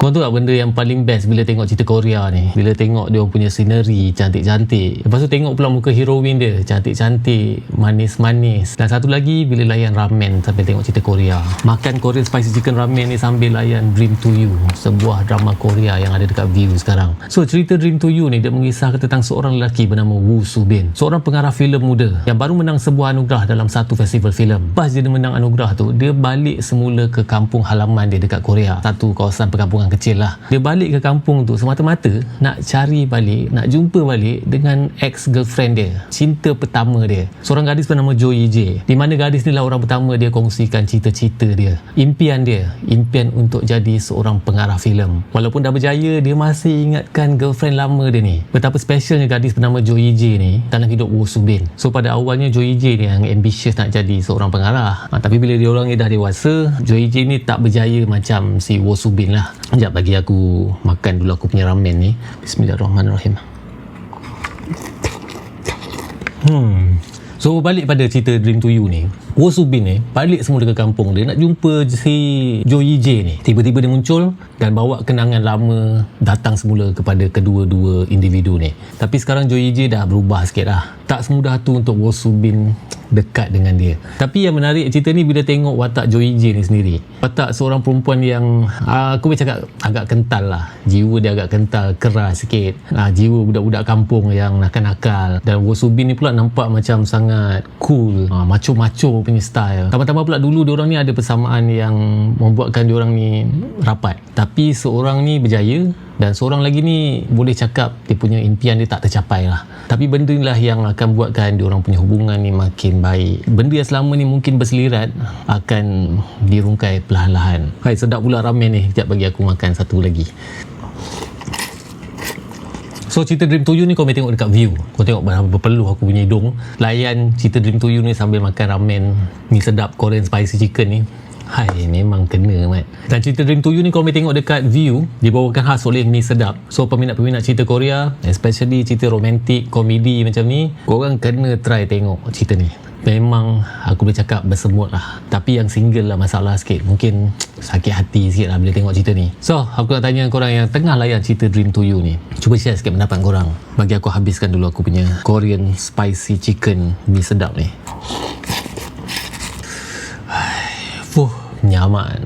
Kau tahu tak benda yang paling best bila tengok cerita Korea ni? Bila tengok dia orang punya scenery cantik-cantik. Lepas tu tengok pula muka heroine dia cantik-cantik, manis-manis. Dan satu lagi bila layan ramen sambil tengok cerita Korea. Makan Korean spicy chicken ramen ni sambil layan Dream to You, sebuah drama Korea yang ada dekat View sekarang. So cerita Dream to You ni dia mengisahkan tentang seorang lelaki bernama Woo Soo Bin, seorang pengarah filem muda yang baru menang sebuah anugerah dalam satu festival filem. Pas dia menang anugerah tu, dia balik semula ke kampung halaman dia dekat Korea, satu kawasan perkampungan kecil lah. Dia balik ke kampung tu semata-mata nak cari balik, nak jumpa balik dengan ex-girlfriend dia, cinta pertama dia, seorang gadis bernama Jo Yi Jae. Di mana gadis ni lah orang pertama dia kongsikan cita-cita dia, impian untuk jadi seorang pengarah filem. Walaupun dah berjaya, dia masih ingatkan girlfriend lama dia ni. Betapa specialnya gadis bernama Jo Yi Jae ni dalam hidup Woo Soo Bin. So pada awalnya Jo Yi Jae ni yang ambitious nak jadi seorang pengarah. Tapi bila dia orang ni dah dewasa, Jo Yi Jae ni tak berjaya macam si Woo Soo Bin lah. Sekejap bagi aku makan dulu aku punya ramen ni. Bismillahirrahmanirrahim. So balik pada cerita Dream to You ni, Woo Soo Bin ni balik semula ke kampung dia nak jumpa si Jo Yi Jae ni. Tiba-tiba dia muncul dan bawa kenangan lama datang semula kepada kedua-dua individu ni. Tapi sekarang Jo Yi Jae dah berubah sikit lah. Tak semudah tu untuk Woo Soo Bin dekat dengan dia. Tapi yang menarik cerita ni bila tengok watak Jo Yi Jae ni sendiri. Watak seorang perempuan yang aku boleh cakap agak kental lah. Jiwa dia agak kental, keras sikit. Jiwa budak-budak kampung yang nakal-nakal. Dan Woo Soo Bin ni pula nampak macam sangat cool, macho-macho punya style. Tambah-tambah pula dulu diorang ni ada persamaan yang membuatkan diorang ni rapat. Tapi seorang ni berjaya dan seorang lagi ni boleh cakap dia punya impian dia tak tercapai lah. Tapi benda inilah yang akan buatkan diorang punya hubungan ni makin baik. Benda yang selama ni mungkin berselirat akan dirungkai perlahan-lahan. Hai, sedap pula ramen ni. Sekejap bagi aku makan satu lagi. So cerita Dream to You ni kau boleh tengok dekat View. Kau tengok berpeluh aku punya hidung layan cerita Dream to You ni sambil makan ramen ni sedap Korean spicy chicken ni. Hai, memang kena mat. Dan cerita Dream to You ni kau boleh tengok dekat View, dibawakan khas oleh Mi Sedap. So peminat-peminat cerita Korea, especially cerita romantik, komedi macam ni, korang kena try tengok cerita ni. Memang aku boleh cakap bersemut lah. Tapi yang single lah masalah sikit. Mungkin sakit hati sikit lah bila tengok cerita ni. So aku nak tanya korang yang tengah layan cerita Dream to You ni, cuba share sikit pendapat korang. Bagi aku habiskan dulu aku punya Korean spicy chicken Mi Sedap ni. Nyaman.